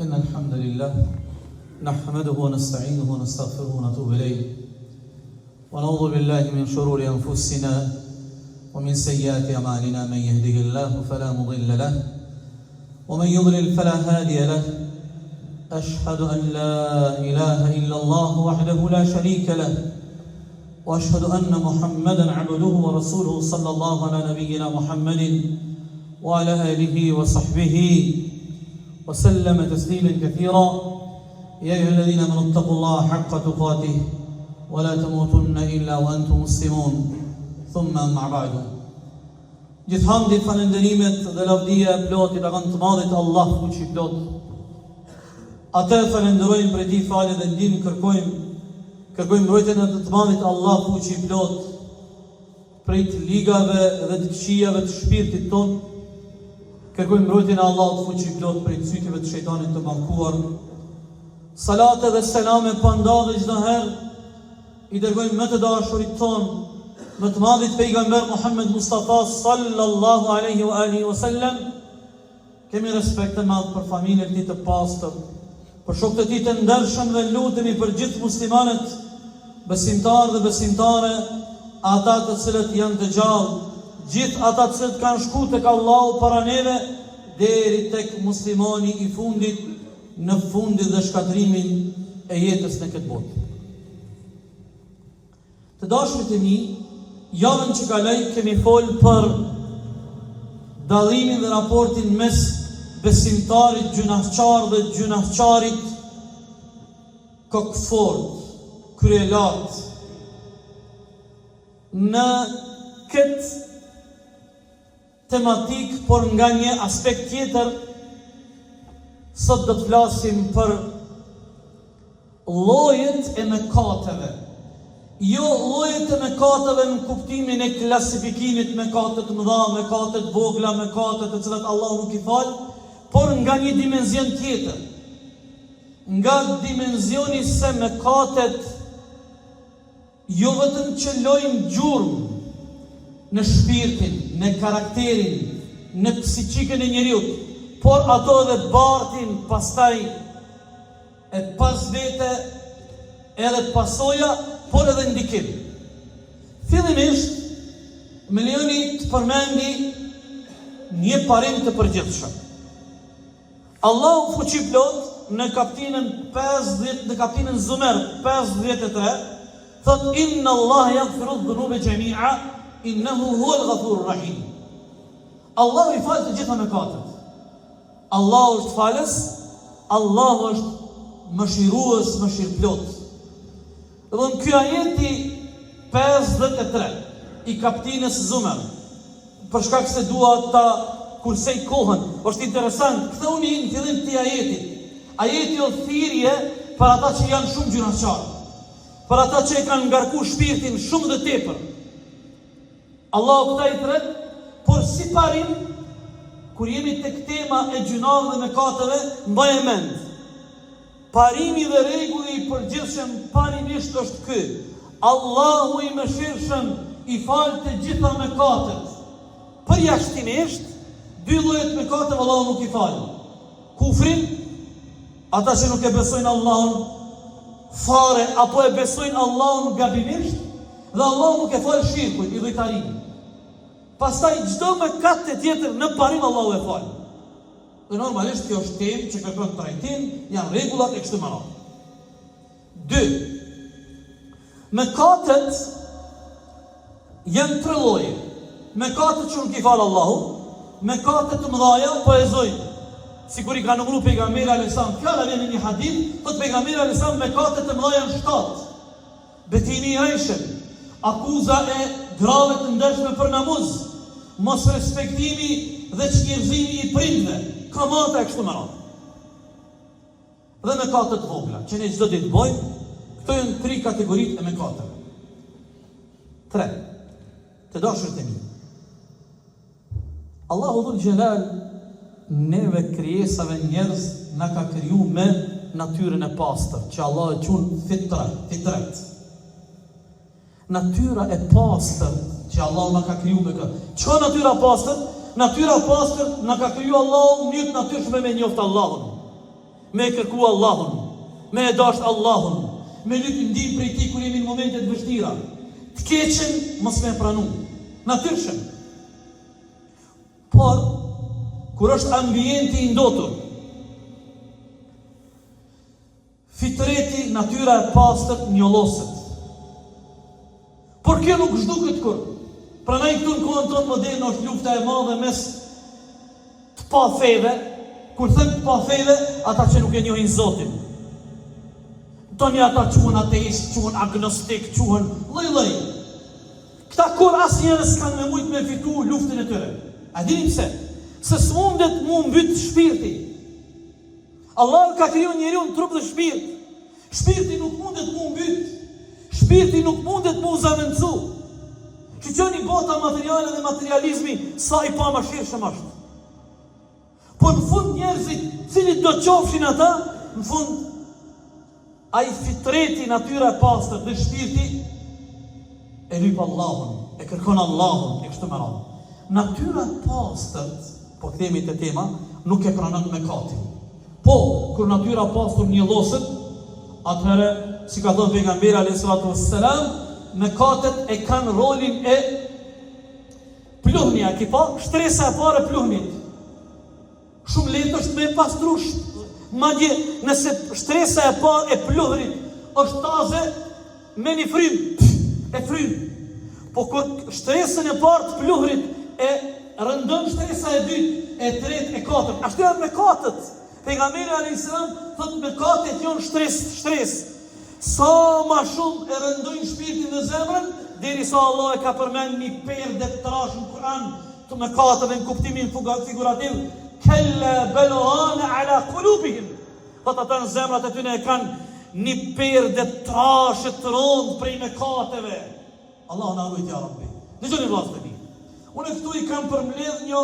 إن الحمد لله نحمده ونستعينه ونستغفره ونتوب إليه ونعوذ بالله من شرور أنفسنا ومن سيئات أعمالنا من يهده الله فلا مضل له ومن يضلل فلا هادي له أشهد أن لا إله إلا الله وحده لا شريك له وأشهد أن محمدا عبده ورسوله صلى الله على نبينا محمد وعلى آله وصحبه وسلم تسليما كثيرا يا أيها الذين آمنوا اتقوا الله حق تقاته ولا تموتن إلا وأنتم مسلمون ثم أما بعد. Gjithhamdi, falënderimet dhe lavdia e plot i takon të madhit Allah fuqi plot. Atë falenderojmë për ti falë dhe ndihmë kërkojmë mbrojtjen e të madhit Allah fuqi plot prej të ligave dhe të këqijave të shpirtit ton. Kërkojmë mbrojtjen e Allahut fuqi plot prej cytjeve të shejtanit të bankuar. Salate dhe selame pa ndalë çdo herë i dërgojmë më të dashurit ton, më të madhit pejgamber Muhammed Mustafa sallallahu alaihi wa alihi wasallam. Kemi respekt të madh për familjen e tij të pastër, për shokët e tij të ndershëm dhe lutemi për gjithë muslimanët, besimtarë dhe besimtare, ata të cilët janë të gjallë, gjithë ata të cilët kanë shkuar tek Allahu para neve, deri tek muslimani i fundit në fundit dhe shkatrimin e jetës në këtë botë. Të dashurit e mi, javën që kaloi kemi folë për dallimin dhe raportin mes besimtarit gjunaqçar dhe gjunaqçarit kokfort, kryelat. Në këtë tematik, por nga një aspekt tjetër, sot do të flasim për llojet e mëkateve. Jo llojet e mëkateve në kuptimin e klasifikimit mëkate të mëdha, mëkate të vogla, mëkate të cilat Allahu nuk i fal, por nga një dimension tjetër. Nga dimensioni se mëkatet jo vetëm që lojnë gjurmë në shpirtin, në karakterin, në psiqikën e njeriut, por ato edhe bartin pastaj e pas vete edhe pasoja, por edhe ndikim. Fillimisht, me lejoni të përmendi një parim të përgjithshëm. Allahu fuqi plot në kapitullin 50, në kapitullin Zumer 53, thot inna Allah yaghfiru dhunuba jami'a innahu huwal ghafurur rahim. Allahu i fal të gjitha mëkatet. Allahu është falës, Allahu është mëshirues, mëshirëplot. Dhe në ky ajeti 53 i kapitullin Zumer, për shkak se dua ta kursej kohën, është interesant, kthuni në fillim të ajetit. Ajeti o thirrje për ata që janë shumë gjunaqçar, për ata që e kanë ngarkuar shpirtin shumë dhe tepër. Allahu këta i thret, por si parim, kur jemi tek tema e gjunave dhe mëkateve, mbaj mend. Parimi dhe rregulli i përgjithshëm parimisht është ky: Allahu i mëshirshëm i fal të gjitha mëkatet. Përjashtimisht, dy llojet mëkateve Allahu nuk i fal. Kufrin, ata që nuk e besojnë Allahun fare apo e besojnë Allahun gabimisht, dhe Allahu nuk e fal shirkun, idhujtarinë. Pastaj çdo mëkat tjetër në parim Allahu e fal. Dhe normalisht kjo është temë që kërkon trajtim, janë rregullat e kështu me radhë. 2. Mëkatet janë 3 lloje. Mëkatet që nuk i fal Allahu, mëkatet të mëdha poezojnë. Sikur i ka numëruar pejgamberi alayhis salam, fjala vjen në një hadith, thot pejgamberi alayhis salam mëkatet të mëdha janë 7. Betimi i Aishën, akuza e grave të ndershme për namuz, mos respektimi dhe çnjerëzimi i prindve, kamata e kështu me radhë. Dhe mëkatet vogla, që ne çdo ditë bëjmë, këto janë 3 kategoritë e mëkateve. 3. Të dashurit e mi, Allahu dhul Gjelal neve krijesave njerëz na ka kriju me natyrën e pastër, që Allah e qunë fitret. Natyra e pastër që Allah na ka kriju me këtë. Çka natyra pastër? Natyra pastër na ka kriju Allahu në mënyrë natyrshme me njoftë Allahun. me kërku Allahun, me e dasht Allahun, me lypë ndim prej ti kur jemi në momentet vështira. Të keqen mos me pranu, natyrshëm. Por, kur është ambienti i ndotur, fitreti, natyra e pastër njolloset. Por kjo nuk zhduket kur. Prandaj këtu në kohën tonë moderne është lufta e madhe mes të pa feve. Kur thënë të pa feve, ata që nuk e njohin Zotin. Toni ata quhen ateist, quhen agnostik, quhen lloj-lloj. Këta kur asnjëherë s'kan me mujt me fitu luftën e tyre. A dini pse? Se s'mundet mu mbyt shpirti. Allah ka kriju njeriu në trup dhe shpirt. Shpirti nuk mundet mu mbyt. Shpirti nuk mundet mu zavendësu. Që qëni bota materiale dhe materializmi sa i pa ma shirëshëm ashtë. Po në fund njerëzit, cilit do qofshin ata, në fund, a i fitreti natyra e pastër dhe shpirti, e lyp Allahun, e kërkon Allahun, e kështu me radhë. Natyra e pastër, po kthehemi te tema, nuk e pranon mëkatin. Po, kur natyra e pastër njolloset, atëherë, si ka thënë pejgamberi alayhis salatu wassalam, mëkatet e kanë rolin e pluhnia, ki pa, shtresa e parë e pluhnit. Shumë lehtë është me pastrush. Madje nëse shtresa e parë e pluhrit është taze me një frym, e frym. Po kur shtresën e parë të pluhrit e rëndon shtresa e dytë, e tretë, e katërt. Ashtu janë mëkatet. Pejgamberi alayhis salam thotë mëkatet janë shtres. Sa ma shumë e rëndojnë shpirtin dhe zemrën, derisa Allah e ka përmend një perde të trash në Kur'an të mëkateve në kuptimin figurativ. Kella belorane ala kulubihim. Thot ata në zemrat e tyne e kanë një perde trashë të rëndë prej mëkateve. Allah në arrujt ja Rabbi. Dëgjoni vllazë të mi. Unë këtu i kam përmbledh një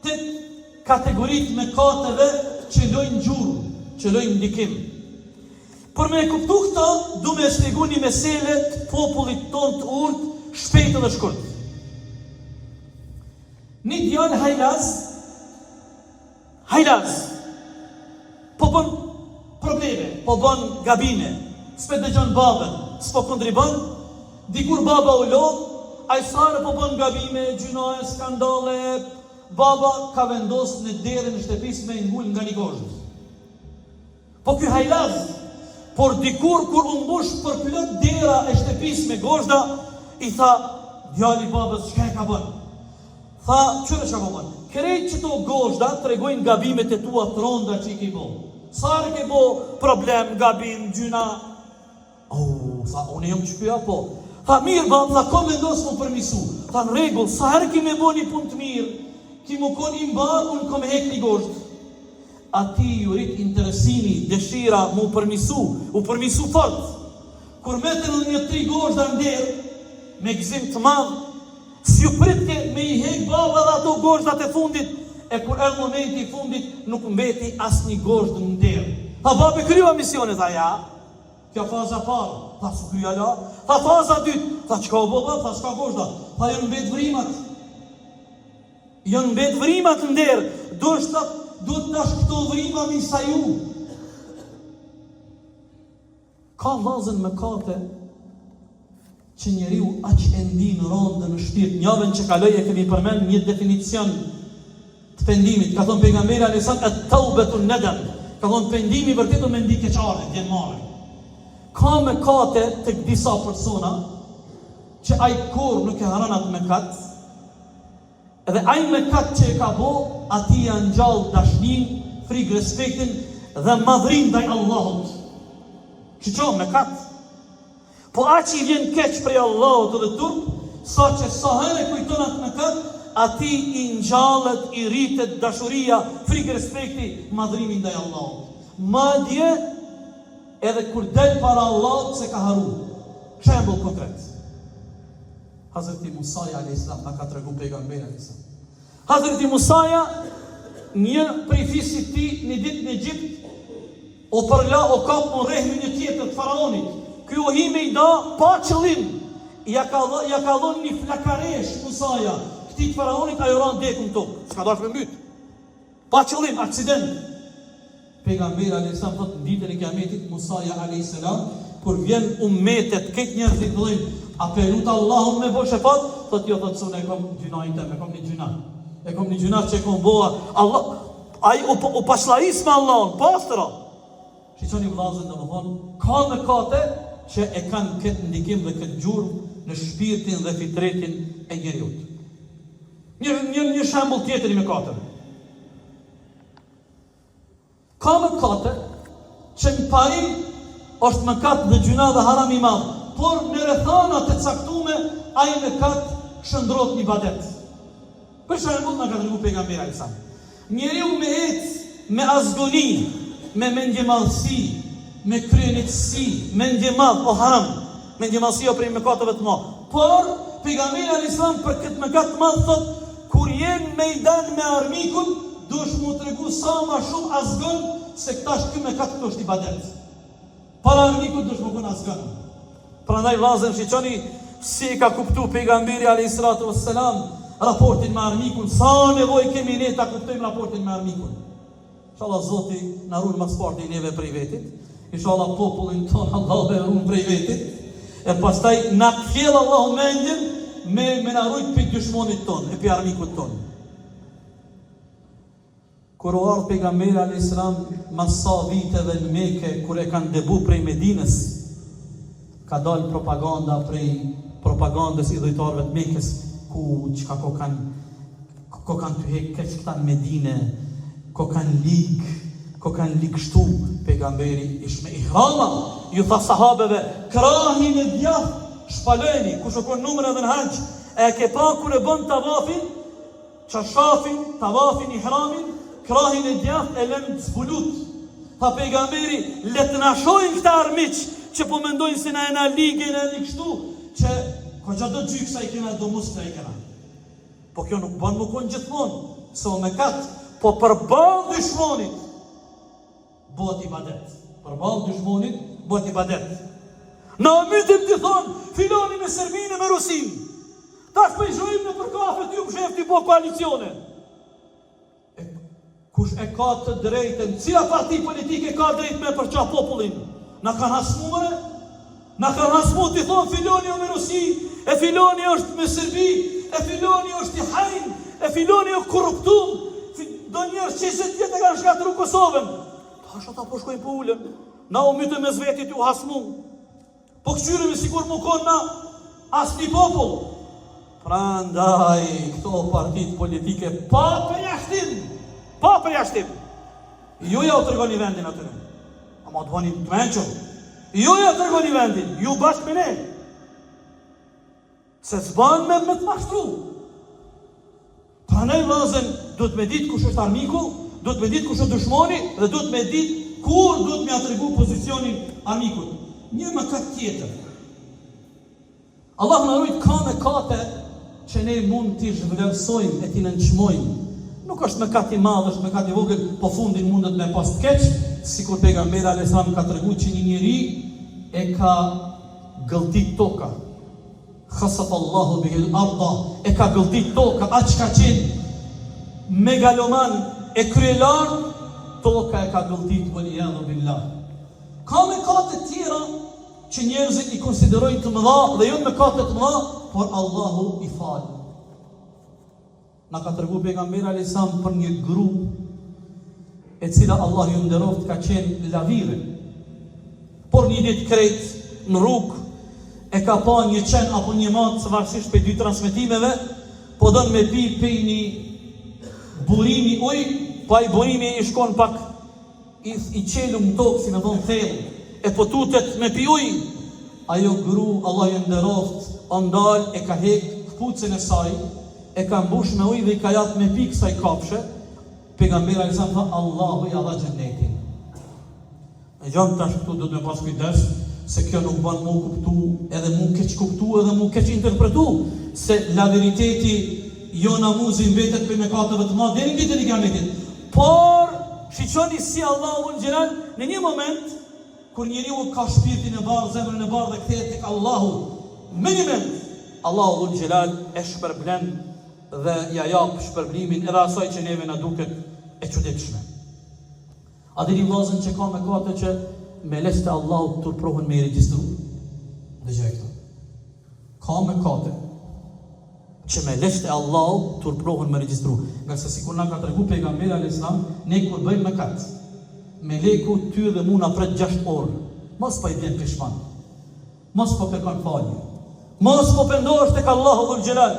8 kategoritë mëkateve që lojnë gjurmë, që lojnë ndikim. Por me kuptu këta, du me shpjegu një mesele të popullit ton të urtë, shpejtë dhe shkurt. Një djalë hajlaz, po bën probleme, po bën gabime, s'pe dëgjon babën, s'po kundribon, dikur baba u lodh, ai sare po bën gabime, gjynoje, skandale, baba ka vendos në derën e shtëpisë me ngull nga një gozhë. Po ky hajlaz, por dikur kur u mbush për plot dera e shtëpisë me gozhda, i tha djali babës, çka e ka bën? Tha, çfarë ka bën? Krejt që to gozhda tregojnë gabimet e tua të rënda që i ke bo. Sa ke bo problem, gabim, gjyna? Tha, unë jam qëpja po. Tha, mirë babë, tha, kom vendos më përmisu. Tha, në regull, sa herë ki me bo një pun të mirë, ki mu kon imbar, unë kom hek një gozhd. Ati ju rrit interesimi, dëshira, mu përmisu, u përmisu fort. Kur metën një 3 gozhda ndërë, me gëzim të madhë, si u pritke me i hek baba dhe ato gozhdat e fundit, e kur erë momenti i fundit, nuk mbeti as një gozhd në ndërë. Tha, babi kryo misionet, tha, ja, kjo faza parë, tha, su kryo la, tha, faza dytë, tha, qka u boba, tha, s'ka gozhda, tha, janë mbet vrimat, në ndërë, do të tash këto vrima mi sa ju. Ka vazën me kate, që njeriu aq e ndin rëndë në shpirt. Njavën që kaloj e kemi përmend një definicion të pendimit. Ka thonë pejgamberi alayhis salam at-taubatu nadam. Ka thonë pendimi vërtetë me ndi keqare, djenmare. Ka mëkate tek disa persona që ai kur nuk e haron atë mëkat, edhe ai mëkat që e ka bo, ati janë gjallë dashnin, frikë respektin dhe madhrin ndaj Allahut. Që mëkat. Po aq i vjen keq prej Allahut dhe turp, sa që sa herë kujton atë mëkat, ati i ngjallet, i rritet dashuria, frikë respekti, madhrimi ndaj Allahut. Madje edhe kur del para Allahut se ka haru. Shembull konkret. Hazreti Musaja alayhis salam na ka tregu pejgamberi alayhis salam. Hazreti Musaja, një prej fisit ti, një ditë në Egjipt, o përla, o kap në rehmi një tjetër të faraonit. Kjo hime i da, pa qëllim, ja ka dhon një flakaresh Musaja, këti të faraonit a joran dekun tokë, s'ka dash me mbyt. Pa qëllim, aksident. Pejgamberi alayhis salam thotë në ditën e Kiametit, Musaja alayhis salam, kur vjen ummetet, këtë njerëzit thonë, a pe lut Allahun me bosh shefat, thotë jo, thotë unë e kam gjunajin tëm, e kam një gjuna. E kam një gjuna që kom boa, Allah, ai u pasllajis me Allahun, pastra. Shikoni vëllazër, domethënë, ka mëkate që e kanë këtë ndikim dhe këtë gjurmë në shpirtin dhe fitretin e njeriut. Një shembull tjetër i mëkateve. Ka mëkate që në pari është mëkat dhe gjuna dhe haram i madh, por në rrethana të caktuara ai mëkat shndrohet në ibadet. Për shembull, na ka treguar pejgamberi alayhis salam, njeriu me ecë me azgoni, me mendje madhësi, me kryenitësi, mendje madh o haram, mendje madhësi o prej mëkateve të mëdha. Por pejgamberi alayhis salam për këtë mëkat të madh thotë, kur jenë mejdan me armikun, dush mu tregu sa ma shumë azgën, se këta shky me këtë këto është ibadet. Para armikut dush mu kënë azgën. Prandaj vllazën shiqoni si ka kuptu pejgamberi alayhis salam raportin me armikun, sa nevojë kemi ne ta kuptojmë raportin me armikun. Inshallah Zoti na ruan mas parti neve prej vetit. Inshallah popullin ton Allah e ruan prej vetit. E pastaj na kthjell Allahu mendjen me na rujt për dëshmonit ton, e për armikut ton. Kur u ardh pejgamberi alayhis salam mas sa viteve në Mekë, kur e kanë debu prej Medinës, ka dalë propaganda prej propagandës i dhujtarëve të Mekës, ku çka ko kanë të hek keq këta në Medinë, ko kanë lig shtu, pejgamberi ish me ihrama, ju tha sahabeve, krahin e djathtë shpaleni, ku shokon numër edhe në haqë, e ke pa kur e bën tavafin, qashafin, tavafin, ihramin, krahin e djathtë e lën zbulut. Tha pejgamberi, le të na shohin këta armiq, që po mendojnë se na e na ligën e kështu, që ko gjatë do gjyksa i kena do muskla i kena. Po kjo nuk bën më konë gjithmonë, se o me katë, po përballë dyshmonit, bëhet ibadet. Përballë dyshmonit, bëhet ibadet. Na mytim të thonë, filoni me Serbinë me Rusin. Tash për i shojim në për kafe t'ju mshef t'i po koalicione. Kush e ka të drejtën, cila parti politike ka drejt me përqa popullin? Na kanë hasmuare? Na kanë hasmu t'i thonë, filoni o me Rusi, e filoni është me Serbi, e filoni është i hajn, e filoni o korruptum, do njerës që se tjetë e kanë shkatëru Kosovën. Tash ata po shkojnë po ullën, na u mytë me zvetit ju hasmu. Po këqyrëmi sikur mu konë na asni popull. Prandaj, këto partit politike, pa përjashtim. Ju ja u tërgoni vendin atyre. Ama të bëni të menqëm. Ju ja tërgoni vendin, ju bashkë me ne. Se s'ban me të mashtru. Prandaj vllazën, duhet me ditë kush është armiku, duhet me ditë kush është dëshmoni, dhe duhet me ditë kur duhet me atregu pozicionin armikut. Një mëkat tjetër. Allah në rujt ka mëkate që ne mund t'i zhvlerësojmë e t'i nënçmojmë. Nuk është mëkat i madh, është mëkat i vogël, po fundin mundet me pas të keq, sikur pejgamberi alayhis salam ka treguar që një njeri e ka gëlltit toka. Khasafa Allahu bihi al-ardha, e ka gëlltit toka, aq ka qenë megaloman e kryelar, toka e ka gëlltit waliyadhu billah. Ka mëkate tjera që njerëzit i konsiderojnë të mëdha dhe jo mëkate të mëdha, por Allahu i fal. Na ka treguar pejgamberi alayhis salam për një gru e cila Allah ju nderoft ka qenë lavire. Por një ditë krejt në rrugë e ka pa një qen apo një matë, së varsisht për dy transmetimeve, po don me pi pe një burimi ujë, pa i burimi i shkon pak i qelu më tokë, si me thonë thellë, e po tutet me pi ujë. Ajo gru, Allah ju nderoft, ndal e ka hek këpucën e saj, e ka mbush me ujë dhe i ka jap me pi kësaj kapshe. Pejgamberi alayhis salam tha, Allahu ja dha xhenetin. E gjanë tash këtu do të me pas kujdes, se kjo nuk ban mu kuptu, edhe mu keq kuptu, edhe mu keq interpretu, se la veriteti jo namuzin vetet për mëkateve të mëdha deri në ditën e Kiametit. Por shiqoni si Allahu xhelal në një moment kur njeriu ka shpirtin e bardhë, zemrën e bardhë dhe kthehet tek Allahu, me një moment Allahu xhelal e shpërblen dhe ja jap shpërblimin edhe asaj që neve na duket e çuditshme. A dini vllazën që ka mëkate që me letë e Allahut turprohen me i regjistru? Dëgjoj këto. Ka mëkate që me letë e Allahut turprohen me regjistru. Nga se sikur na ka tregu pejgamberi alayhis salam, ne kur bëjmë mëkat, me leku ty dhe mu na pret 6 orë. Mos po i bën pishman. Mos po kërkon falje. Mos po pendohesh tek Allahu dhul xhelal.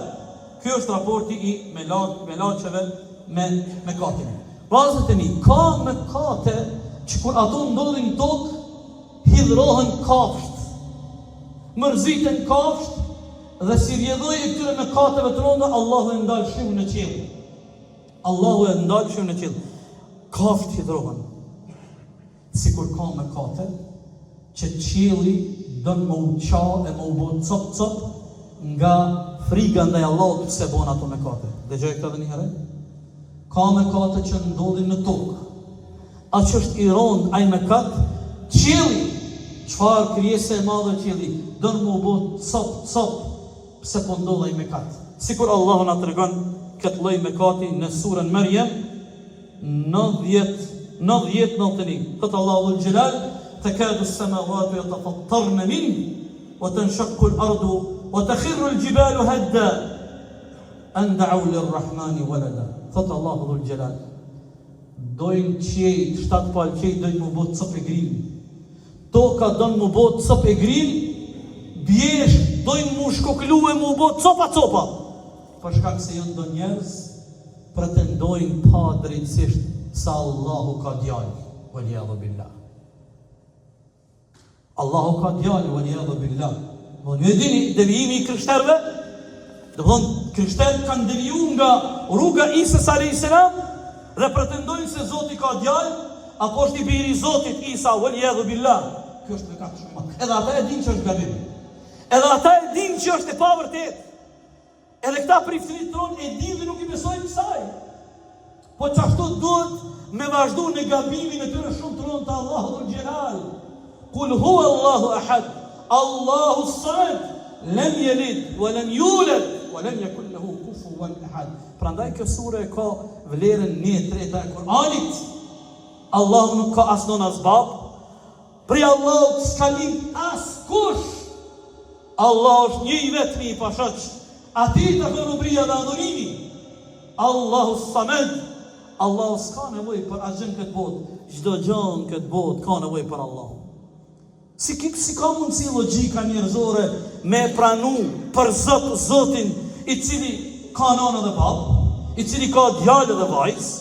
Ky është raporti i melaçeve me mëkatin. Vllazët e mi, ka mëkate që kur ato ndodhin tokë, hidhrohen kafsht, mërziten kafsht, dhe si rjedhoj e këtyre mëkateve të rënda, Allahu e ndalë shiu në qiell. Allahu e ndalë shiu në qiell. Kafsht hidhrohen. Sikur ka mëkate që qielli don më u qa e më u bë cop nga friga ndaj Allahut pse bon ato mëkate. Dëgjoj këtë edhe një herë. Ka mëkate që ndodhin në tokë. Atë që është i rond ai mëkat, qielli, çfarë krijese e madhe qielli, don më u bë cop pse po ndodh ai mëkat. Sikur Allahu na tregon këtë lloj mëkati në surën Maryam 90-91. Qët Allahu dhul xhelal takadu as-samawati yatafattarna min wa tanshaqqu al-ardu wa takhiru al-jibalu hadda an da'u lir-rahmani walada. Qët Allahu dhul xhelal dojnë qejt, 7 palë qejt dojnë më bot cop e gril. Toka dojnë më bot cop e gril, bjesh dojnë më shkoklu e më bot copa. Për shkak se janë do njerëz pretendojnë pa drejtësisht sa Allahu ka djalë, waliyadhu billah. Allahu ka djalë, waliyadhu billah. Ju e dini devijimi i krishterëve? Krishterët kanë deviju nga rruga Isës alayhis salam dhe pretendojnë se Zoti ka djalë, apo është i biri i Zotit Isa, waliyadhu billah. Kjo është mëkat shumë i madh. Edhe ata e dinë që është gabim. Edhe ata e dinë që është e pavërtetë. Edhe këta priftinit tonë e dinë dhe nuk i besojnë kësaj. Po çashtu duhet me vazhdu në gabimin e tyre shumë të rëndë të Allahu dhul xhelal. Kul huwa Allahu ahad, Allahu samad, lam yalid wa lam yulad wa lam yakul lahu kufuwan ahad. Prandaj kjo sure ka vlerën 1/3 e Kur'anit. Allahu nuk ka as non as bab. Pri Allahu s'ka lind as kush. Allah është një i vetmi i pashoq. Ati të hënubria dhe adhurimi. Allahu samad. Allahu s'ka nevoj për asgjë në këtë botë. Çdo gjë në këtë botë ka nevoj për Allahu. Si ka mundësi logjika njerëzore me pranu për Zotin i cili ka nënë dhe bab, i cili ka djalë dhe vajzë?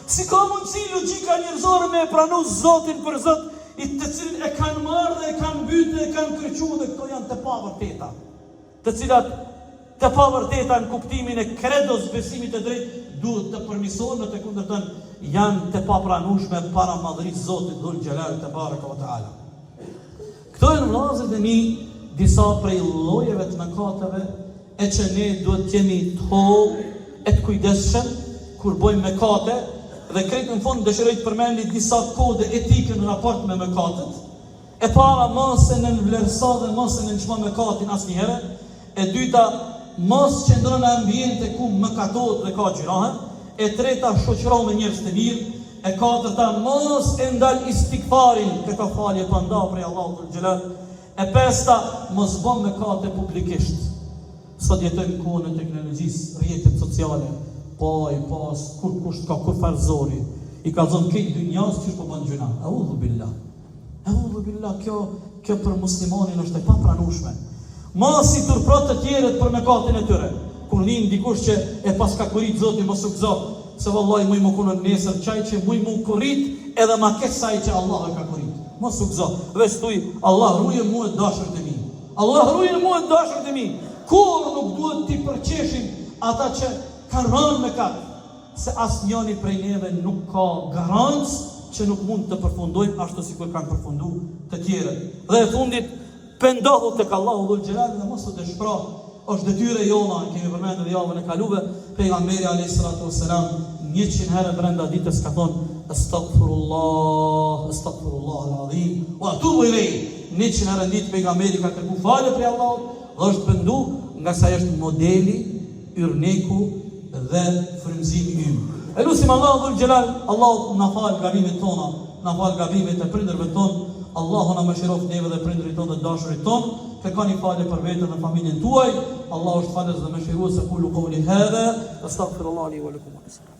Si ka mundësi logjika njerëzore me pranu Zotin për Zot i të cilin e kanë marrë dhe e kanë mbytë dhe e kanë kryqu dhe këto janë të pavërteta, të cilat të pavërteta në kuptimin e kredos besimit e drejt duhet të përmisohen në të kundërtën janë të papranueshme para madhërisë Zotit dhul xhelal te baraka wa taala. Këto janë vllazërit e mi disa prej llojeve të mëkateve e që ne duhet të jemi të hollë e të kujdesshëm kur bëjmë mëkate dhe krejt në fund dëshiroj të përmendi disa kode etike në raport me mëkatet. E para mos e nënvlerëso dhe mos e nënçmo mëkatin asnjëherë. E dyta mos qëndron në ambiente ku mëkatohet dhe ka gjirahe. E treta shoqëro me njerëz të mirë. E katërta mos e ndal istikfarin, këto falje pa nda prej Allahut dhul xhelal. E pesta mos bën mëkate publikisht. Sot jetojmë kohën e teknologjisë, rrjetet sociale, po i pas kur kusht ka kur farzori. I ka zonë këtë dynjas që po bën gjuna. Audhu billah. Audhu billah, kjo për muslimanin është e papranueshme. Mos i turpro të tjerët për mëkatin e tyre. Kur vjen dikush që e pas ka kurit Zoti mos u gëzo, se vallahi muj më kunën nesër çaj që muj më kurit edhe ma ke saj që Allah e ka kurit. Mos u gëzo. Veç thuj Allah ruaj mua të dashurit e mi. Allah ruaj mua të dashurit e mi. Kur nuk duhet t'i përqeshim ata që kanë rënë mëkat, se asnjëri prej neve nuk ka garancë që nuk mund të përfundojmë ashtu sikur kanë përfunduar të tjerët. Dhe e fundit pendohu tek Allahu dhul xhelal dhe mos u dëshpëro. Është detyrë jona, kemi përmendur javën e kaluar, pejgamberi alayhis salatu wassalam 100 herë brenda ditës ka thonë astaghfirullah, astaghfirullah al-azim wa atubu ilayh. 100 herë ditë pejgamberi ka kërkuar falje për Allahut dhe është pendu nga sa është modeli, yrneku dhe frymëzimi ynë. E lusim Allahu dhul xhelal, Allahu na fal gabimet tona, na fal gabimet e prindërve tonë. Allahu na mëshiroft neve dhe prindërit tonë dhe dashurit tonë. Kërkoni falje për veten dhe familjen tuaj. Allahu është falës dhe mëshirues. Qulu qouli hadha astaghfirullah li wa lakum.